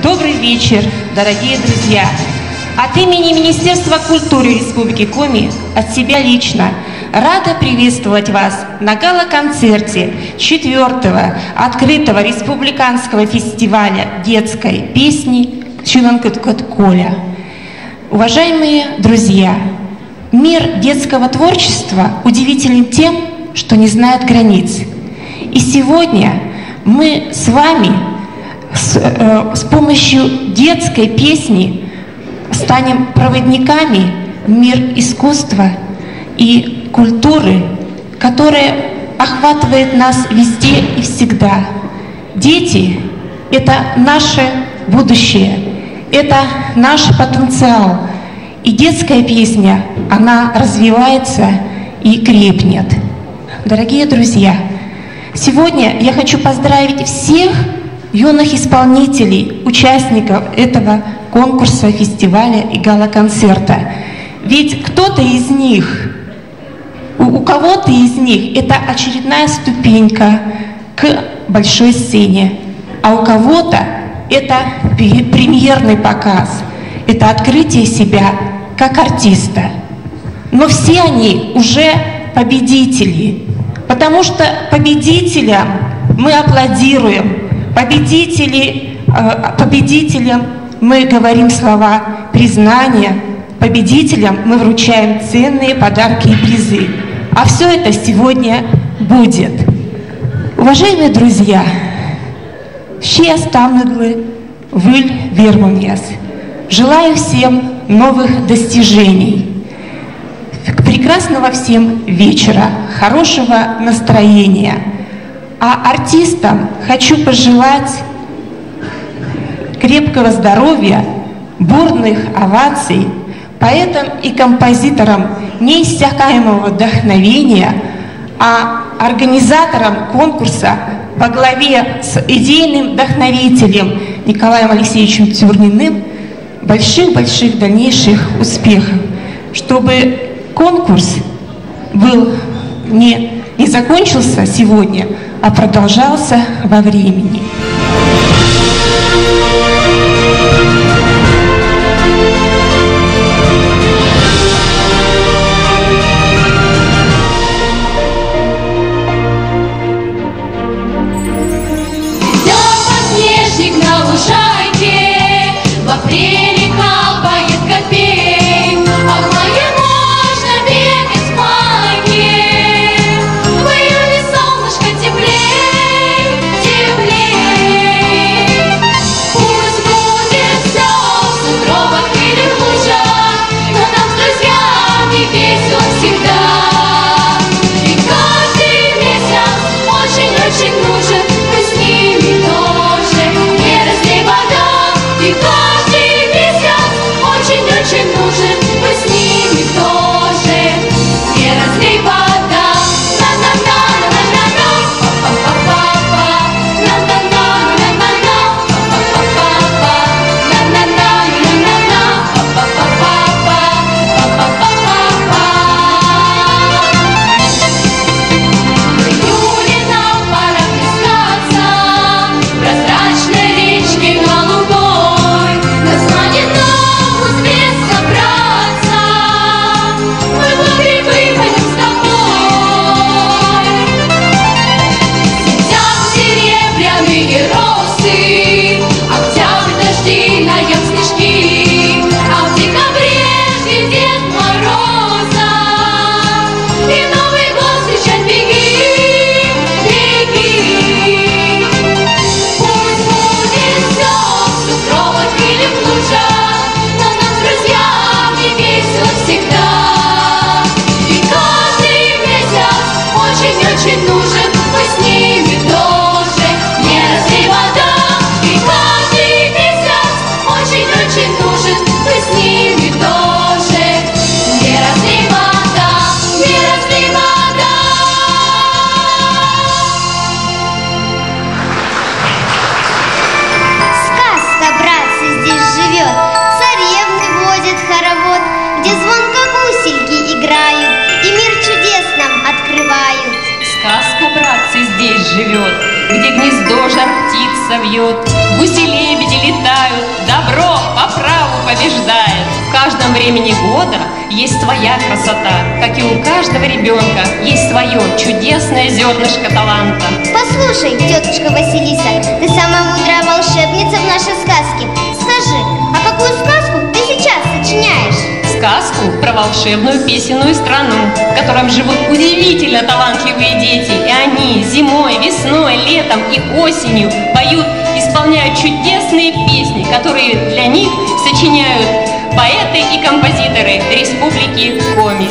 Добрый вечер, дорогие друзья! От имени Министерства культуры Республики Коми, от себя лично, рада приветствовать вас на гала-концерте 4-го открытого республиканского фестиваля детской песни «Чуланкыткот Коля». Уважаемые друзья, мир детского творчества удивителен тем, что не знает границ. И сегодня мы с вами с помощью детской песни станем проводниками в мир искусства и культуры, которая охватывает нас везде и всегда. Дети — это наше будущее, это наш потенциал. И детская песня, она развивается и крепнет. Дорогие друзья, сегодня я хочу поздравить всех юных исполнителей, участников этого конкурса, фестиваля и гала-концерта. Ведь кто-то из них, у кого-то из них это очередная ступенька к большой сцене, а у кого-то это премьерный показ, это открытие себя как артиста. Но все они уже победители, потому что победителям мы аплодируем, победителям мы говорим слова признания, победителям мы вручаем ценные подарки и призы. А все это сегодня будет. Уважаемые друзья, желаю всем новых достижений, прекрасного всем вечера, хорошего настроения. А артистам хочу пожелать крепкого здоровья, бурных оваций, поэтам и композиторам неиссякаемого вдохновения, а организаторам конкурса во главе с идейным вдохновителем Николаем Алексеевичем Тюрниным больших-больших дальнейших успехов, чтобы конкурс был не закончился сегодня, а продолжался во времени. Живет, где гнездо жар птица вьет, гуси-лебеди летают, побеждает. В каждом времени года есть своя красота, как и у каждого ребенка есть свое чудесное зернышко таланта. Послушай, тетушка Василиса, ты самая мудрая волшебница в нашей сказке. Скажи, а какую сказку ты сейчас сочиняешь? Сказку про волшебную песенную страну, в котором живут удивительно талантливые дети. И они зимой, весной, летом и осенью поют, исполняют чудесные песни, которые для них сочиняют поэты и композиторы Республики Коми.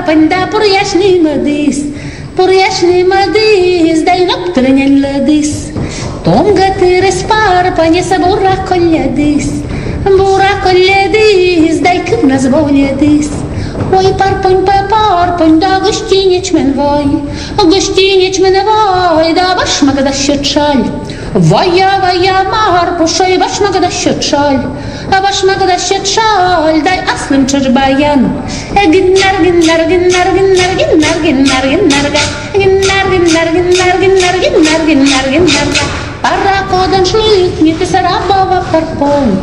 Panda purjashni madis, dai noctrinen ladis. Tom gatiris parpanis, burra kolledis, dai kibnas boledis. Ой, парпонь, да гостинич мен вой, да башмак да щечаль. Вая, марпушай, башмак да щечаль, а башмак да щечаль, дай аслым чажбаян. Гиннар, паракодан шлютнит из рабова парпонь,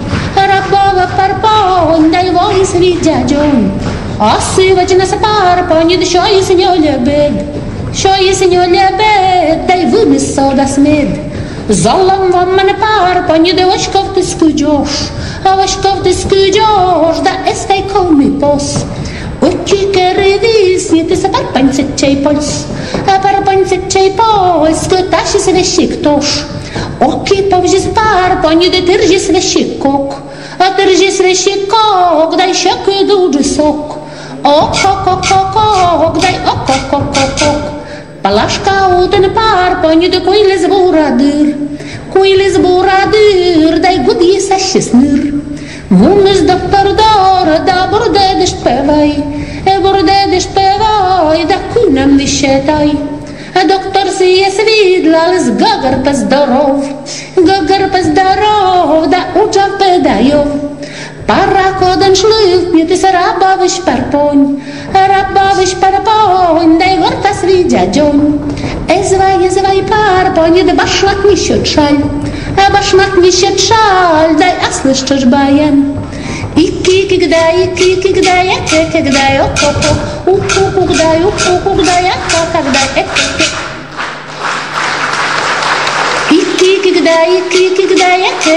дай войс видяджон. Осывать нас парпонь, що із нього лебед, дай вимис сода смед. Золом вам мене парпонь, де очков ти скудьош, да естай коми пос. Очі керевісні, ти се парпонь цечей польс, склеташі се вещик-тош. Оки повжі з парпонь, де тиржі с вещик-кок, а тиржі с вещик-кок, дай щеки дуджи сок. Ок, дай ок. Палашка утен парпонь, де куйлес бурадыр, дай гуд єсащи сныр. Гумис доктор Дора, да бурдедиш певай, да кунам не считай. Доктор сие свидла, с гагар поздоров, да учав педаев. Параходен шлюв, не ты рабавиш парпонь, дай горта свидядёнь. Эзвай парпонь, да башлак нищет шаль, дай аслыш чашбаян. Ики кигда, я кегда, я ко-ко, уку-кугда, я ка-когда, Ики кигда, я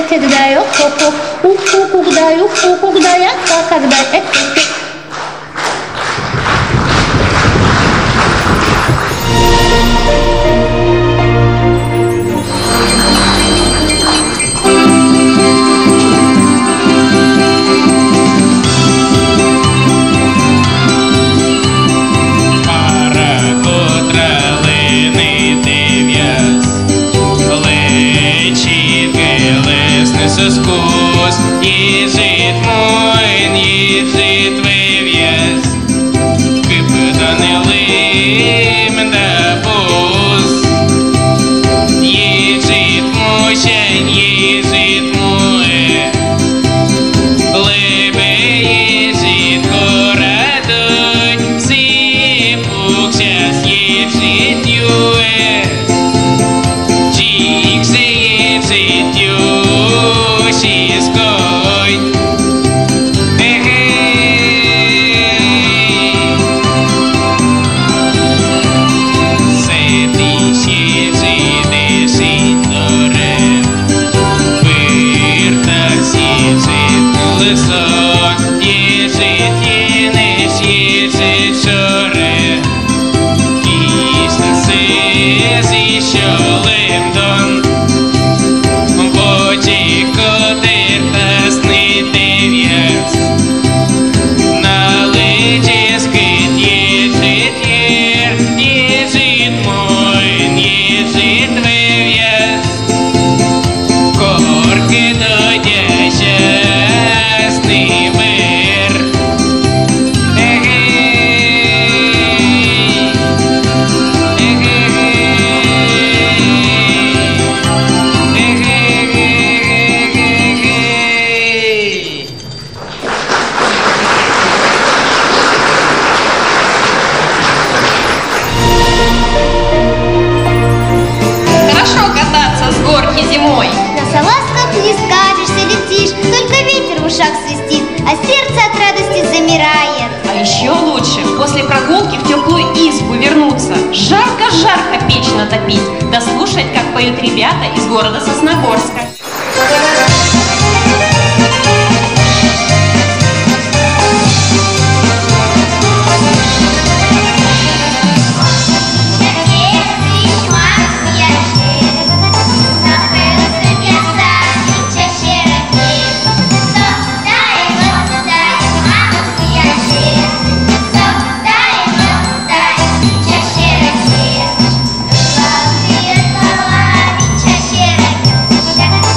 кегда, я ко-ко, уку-кугда, я ка-когда, Сквозь ежит мой, ежит вывез, кипданылым да бус. Ежит мощен, ежит мой, лыбе ежит городой, сипук сейчас ежит юэ, чиксы ежит юэ. She's going. Hey, Seti siezi de signore, Virta siezi tulesok, Ježit jenes, ježit šore, Kisna siezi šolem don, Bočiko зимой. На салазках не скажешься, летишь, только ветер в ушах свистит, а сердце от радости замирает. А еще лучше после прогулки в теплую избу вернуться, жарко-жарко печь натопить, да слушать, как поют ребята из города Сосногорска. Yeah.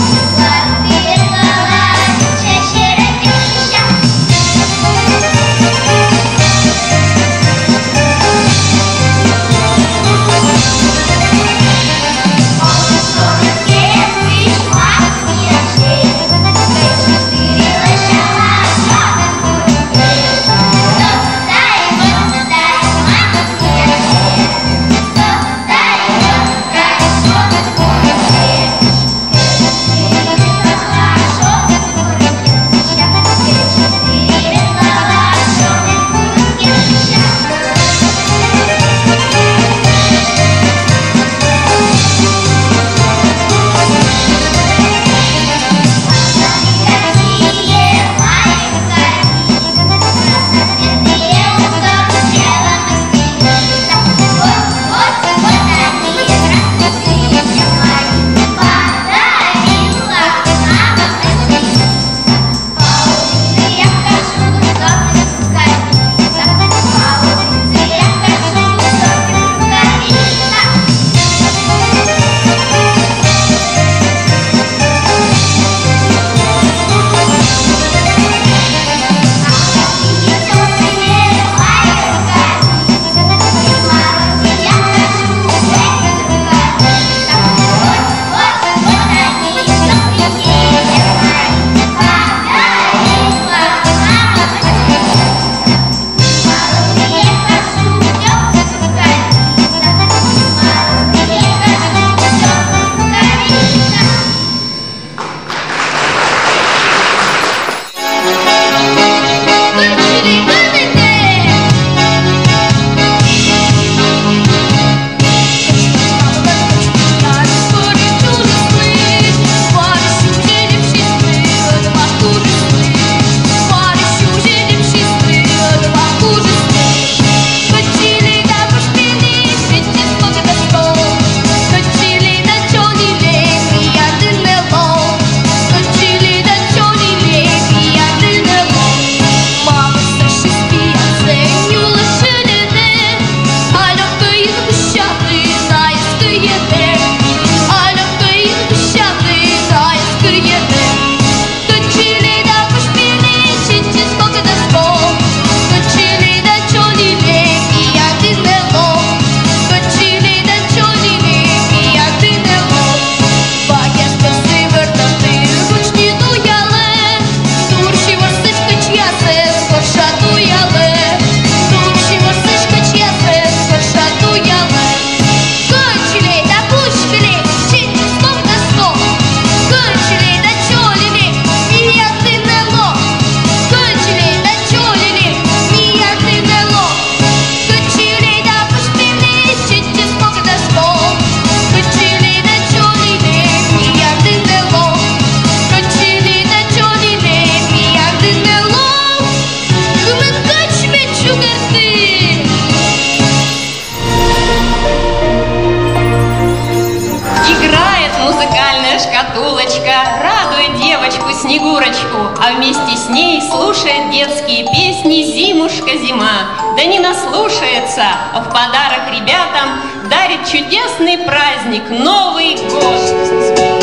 Снегурочку, а вместе с ней слушает детские песни «Зимушка, зима». Да не наслушается, а в подарок ребятам дарит чудесный праздник – Новый год.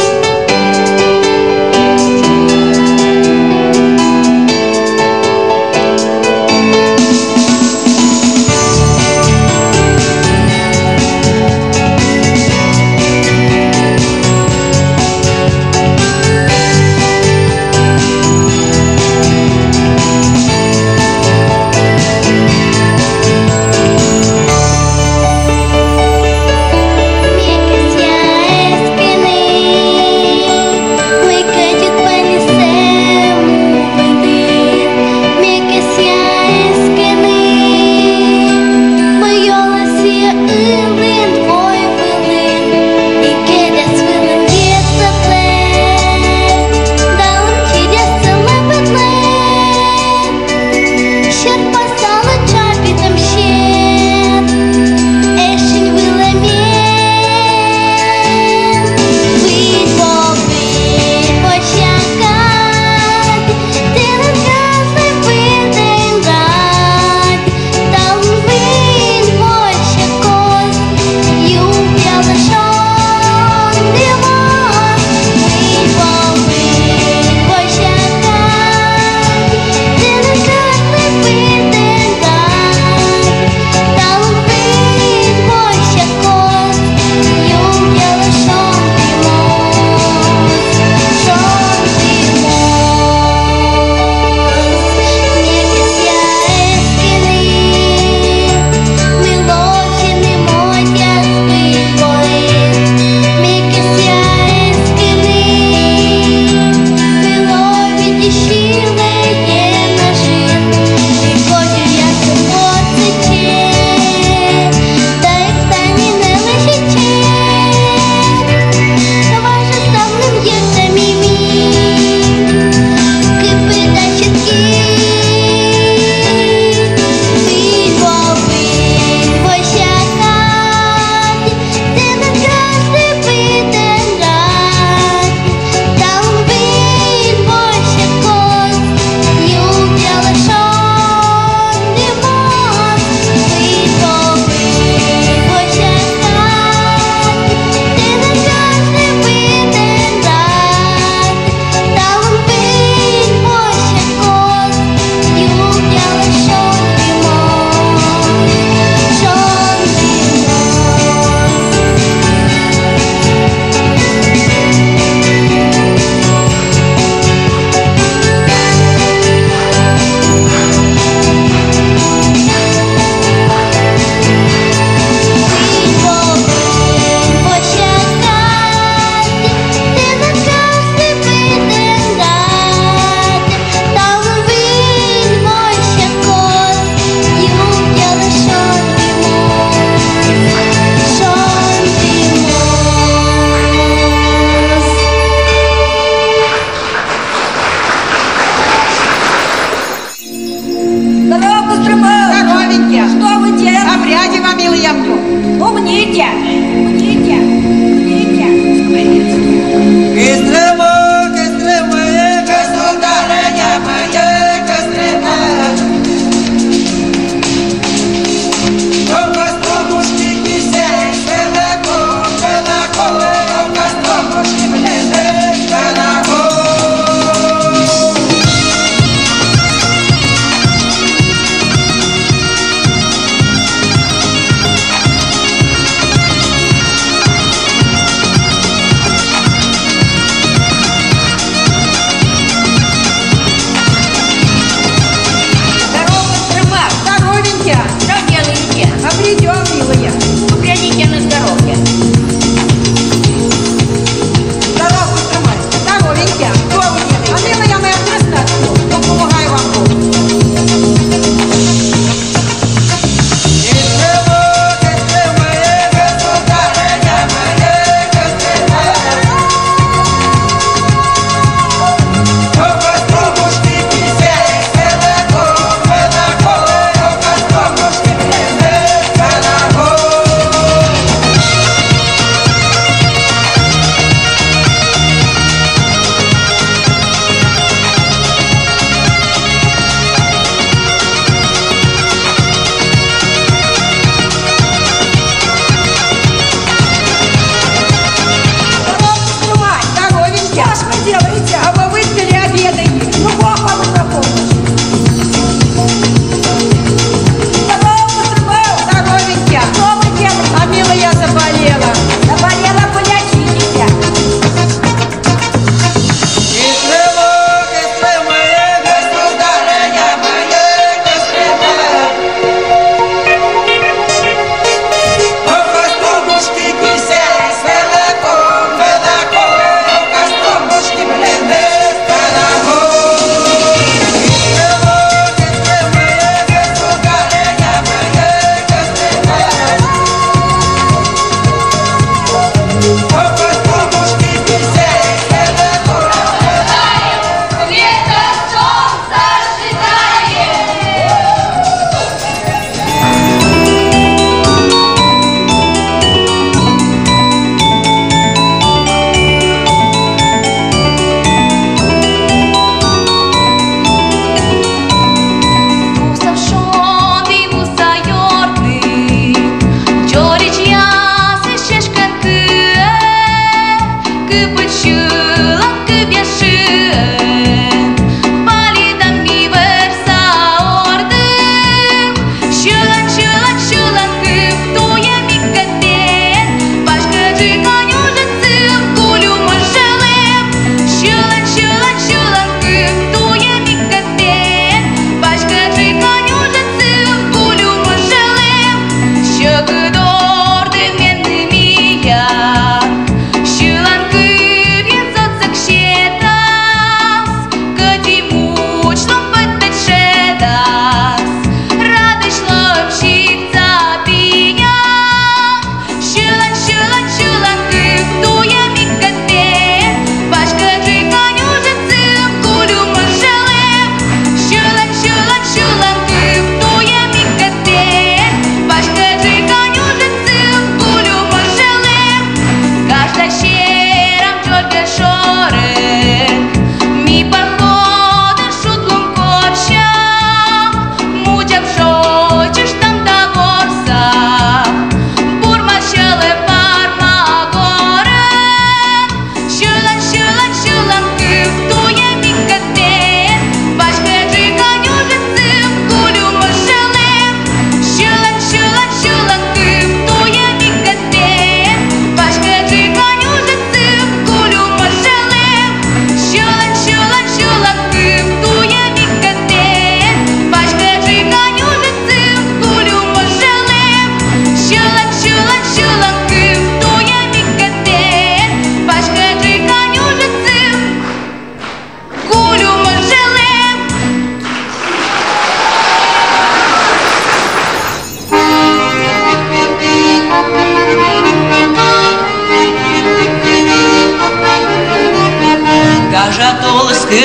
Мекас я эскины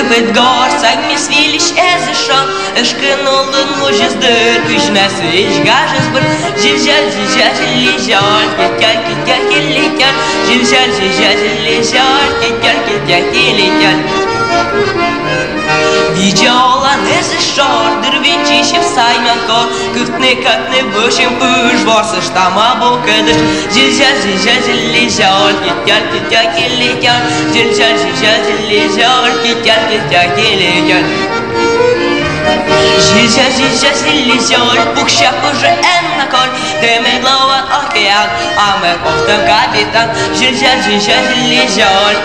Кыпыт горцак мисвилиш эзышон Ышкынолдын мужездыр Күшмәсі ишгажыз бір Жил-жал, жил-жал, кетер, кетер, келетер Жил-жал, жил-жал, кетер, кетер, келетер Видя olan эзышор Дырвенчишев саймянкор Кыхтны бөшім пыш Варсы штама бокыдыш Жил-жал, жил-жал, кетер, кетер, келетер Жил-жал, жил-жал, кетер, кетер, келетер Жил-жал, пухщак уже эннакор Темед лован океан, а мы офтом капитан Жил-жал,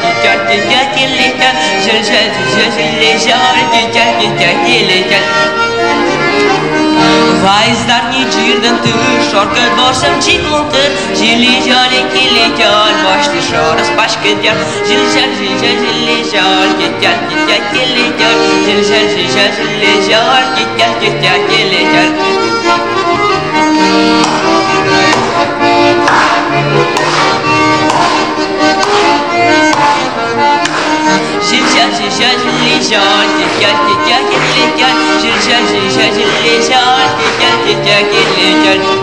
кетер, кетер, келетер Жил-жал, кетер, кетер, келетер Vayzlar necirden tür Şarkıd varsam çiklantır Jili-jali kelekal Başlı şarız başkıdyar Jil-jal, ketyer, ketyer, kelekal Jil-jal, ketyer, ketyer, kelekal Жил-жал, кетер, кетер, келекал Жил-жал, кетер, кетер, келекал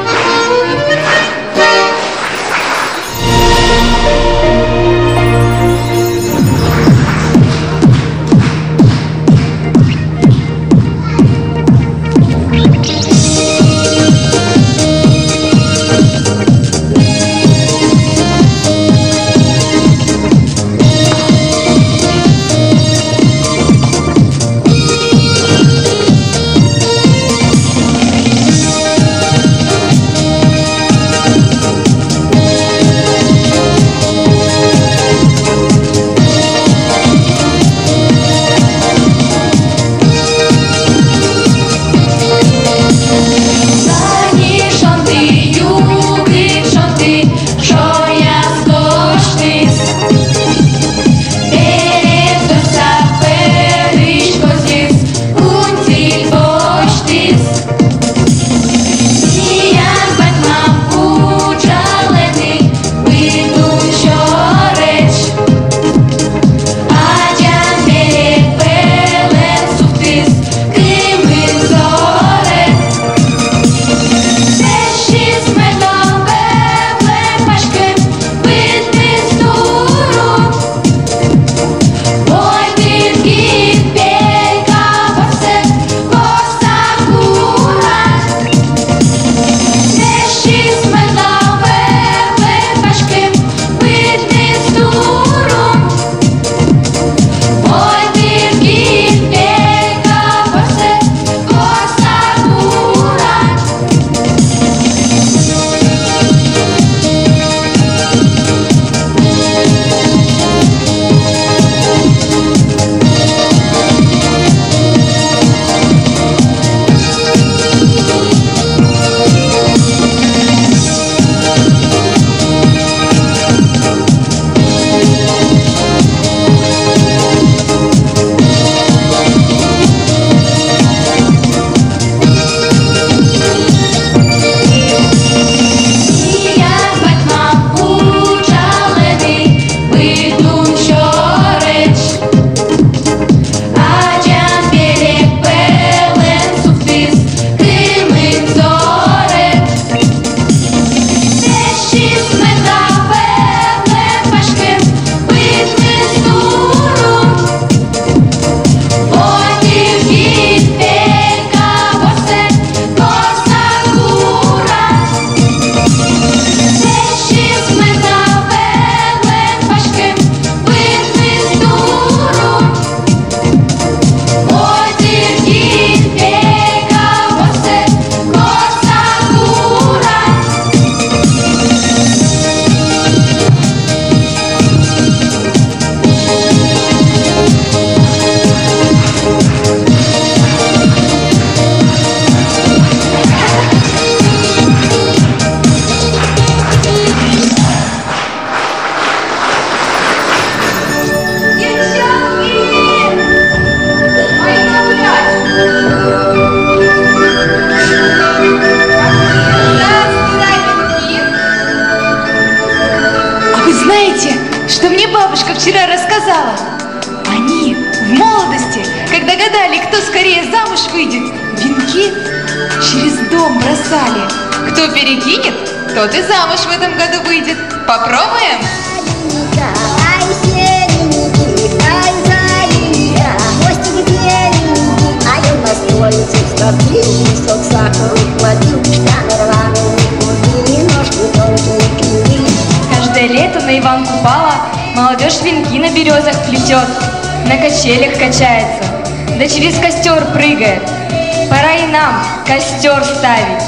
гадали, кто скорее замуж выйдет, венки через дом бросали. Кто перекинет, тот и замуж в этом году выйдет. Попробуем? Каждое лето на Иван Купала молодежь венки на березах плетет, на качелях качается, да через костер прыгает. Пора и нам костер ставить.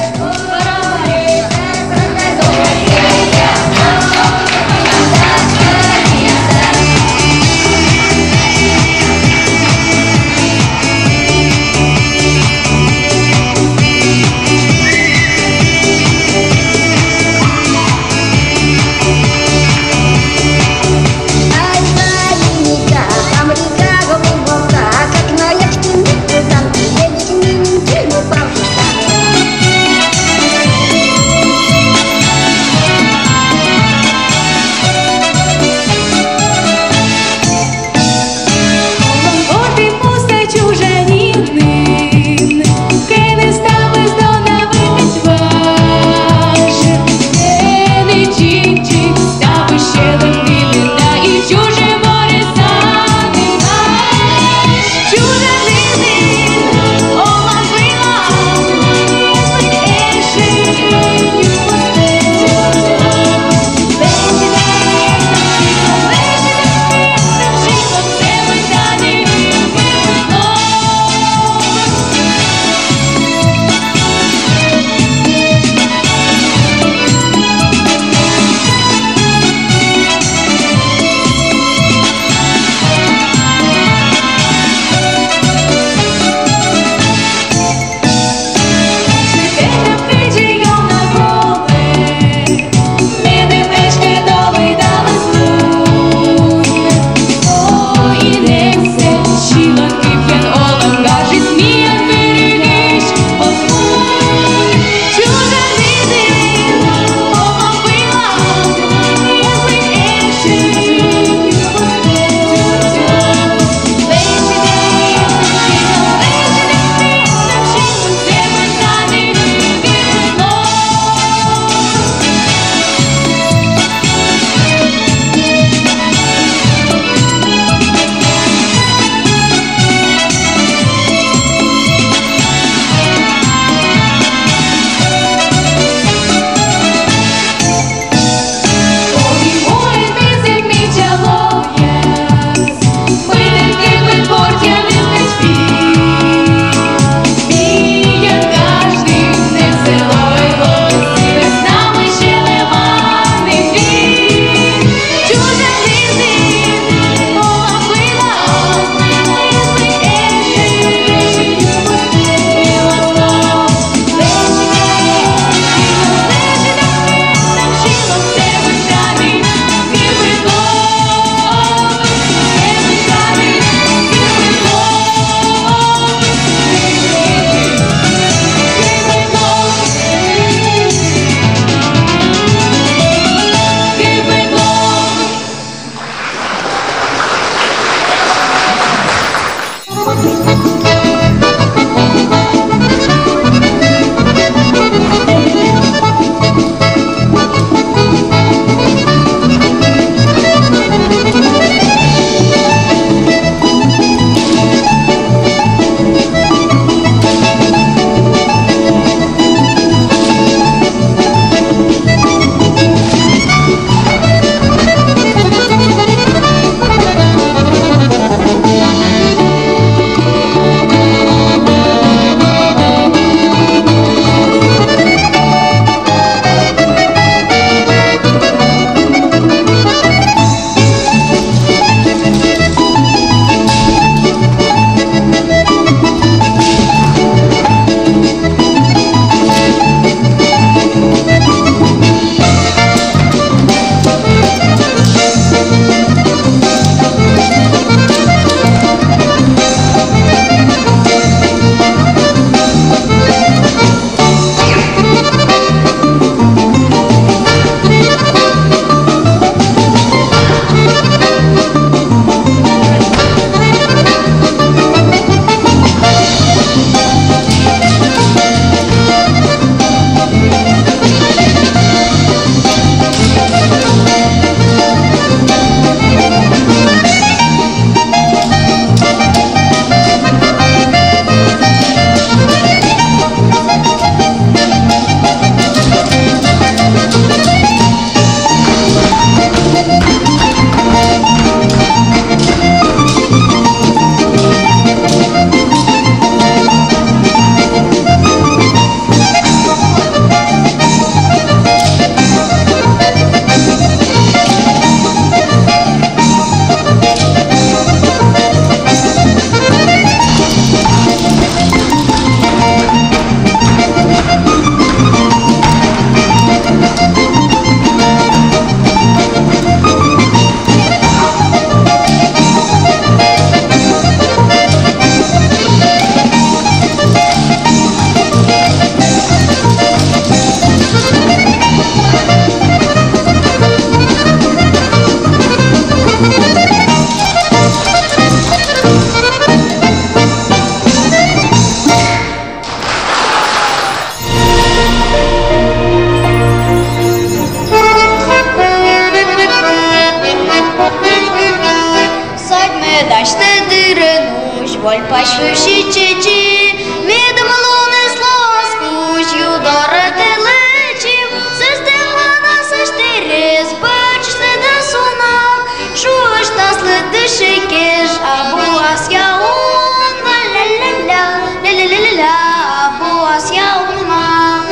Бачивши чечі, від луни слоскучю до ретелечів, застила нас штирі, збачте да сунав, чуєш та слідиши киш, а буас я ума, ля-ля-ля, ля-ля-ля-ля, а буас я ума.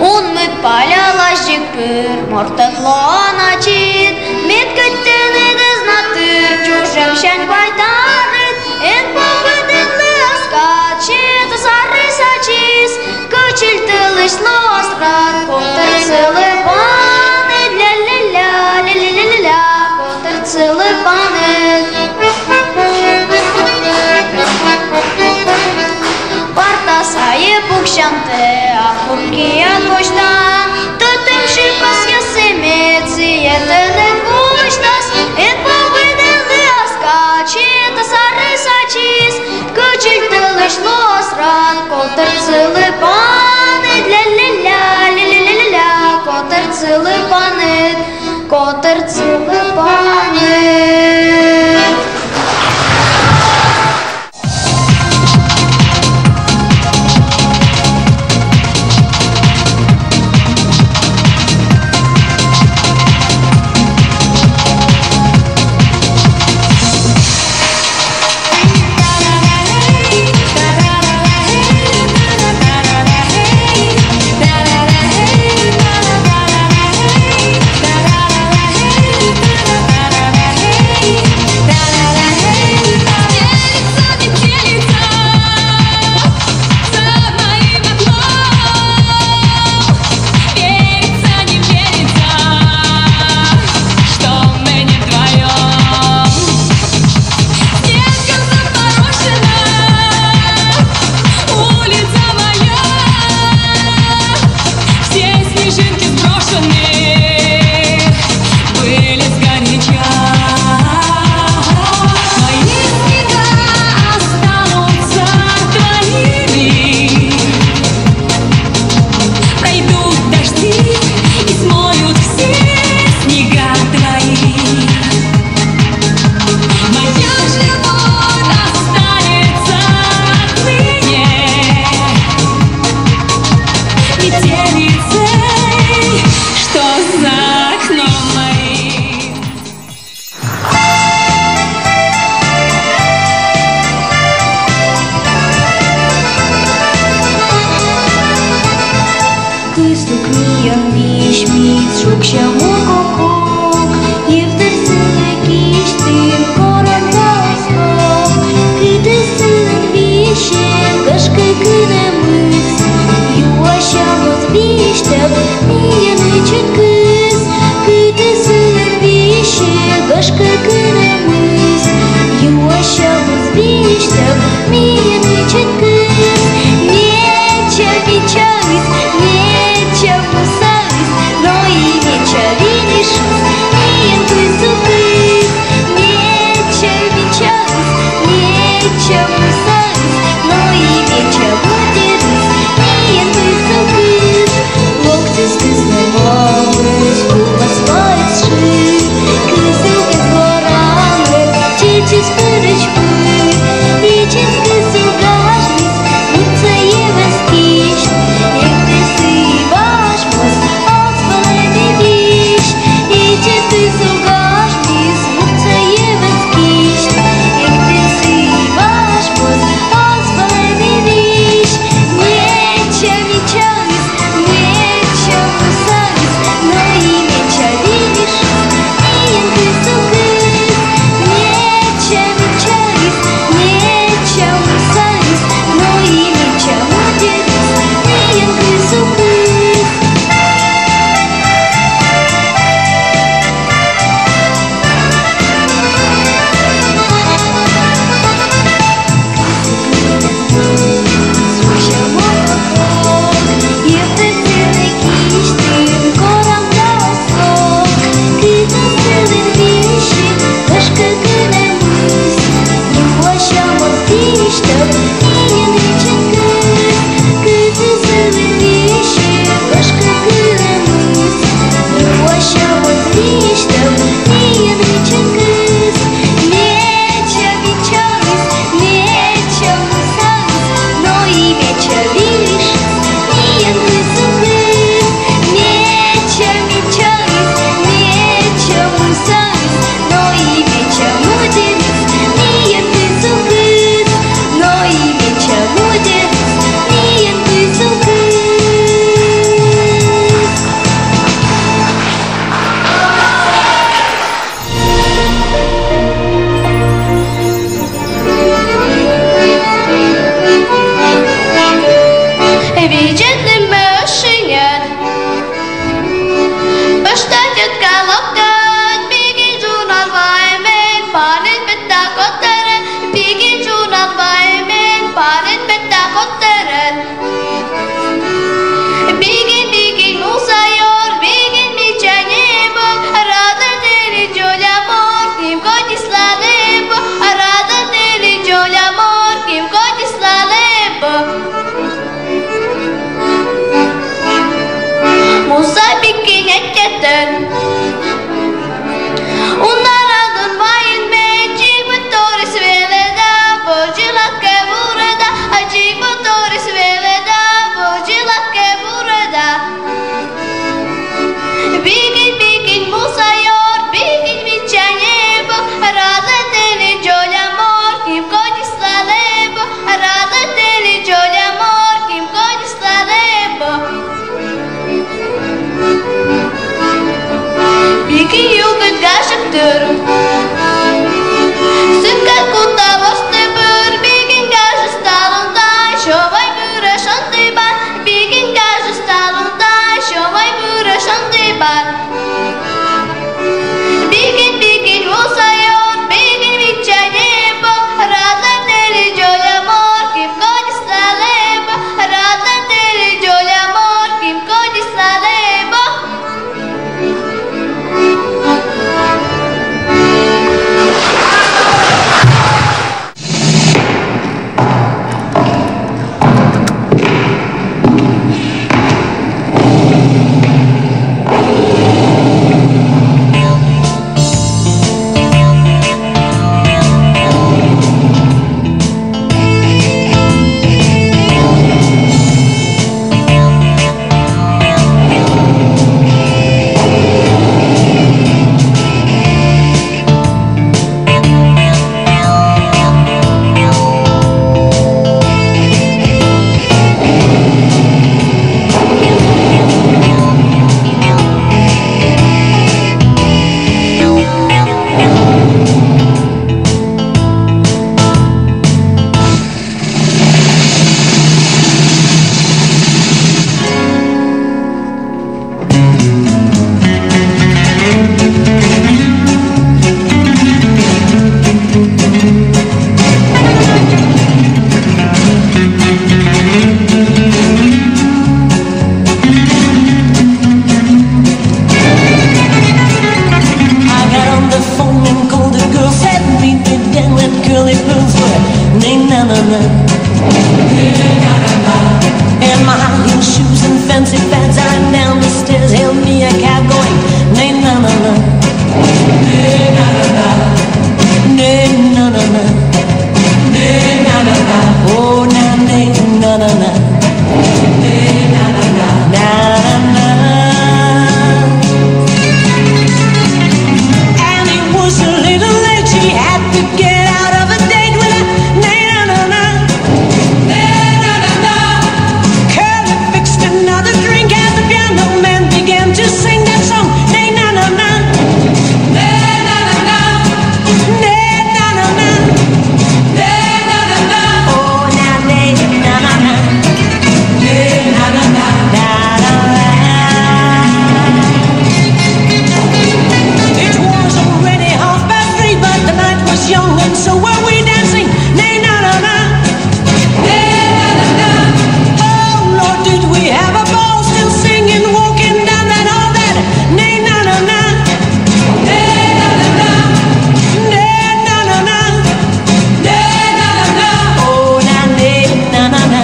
Unmut palyalaşık pür, mortaklona çit, mit kötteni diznatır, çuşem şen baytarıt, en победитли аскат, чит сари сачис, кочильтилиш лострат, потерцили пани, ля-ля-ля, ля-ля-ля-ля, потерцили пани. Парта сає пукшанте, а куркія кошта, то тим шипас ясимець, єте не коштас, ін победили аскачі, та сари сачіс, кочильтилиш лосран, котерцили пани, ля-ля-ля, ля-ля-ля-ля, котерцили пани, котерцили пани. istiyorum. Süper kutlamış tebür bir gün karşı stalında şovay bıraşan dibar bir gün karşı stalında şovay bıraşan dibar bir gün vusayot bir gün vichanebo radar teri joya mor kim kodi salebo radar teri joya mor kim kodi salebo. And my high heel shoes and fancy fads, I ran down the stairs, hailed me a cab going, nay na na na, nay na na na, nay na na na, nay na na na, oh na nay na na na, nay na na na, na na na. And it was a little late, she had to get out of a date with a nay na na na. Another drink as the piano man began to sing that song. Nay na na na, nay na na na, nay na na na, nay na na na. Oh na nay na na na, nay na na na, na na na. It was already 3:30, but the night was young and so were we dancing. Nay na na na, nay na na na. Oh Lord, did we have a ball, still singing, walking down that hall, that nay na na na, nay na na na, nay na na na, nay na na na, oh na nay na na na,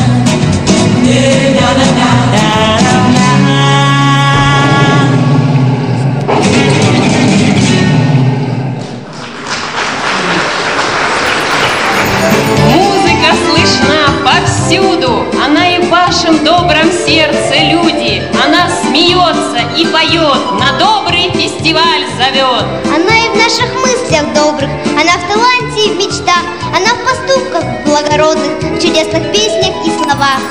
nay na na na, na na na. Музыка слышна повсюду, она и в вашем добром сердце, люди. Она смеется и поет, на добрый фестиваль зовет. Она и в наших мыслях добрых, она в таланте и в мечтах, она в поступках благородных, в чудесных песнях и словах.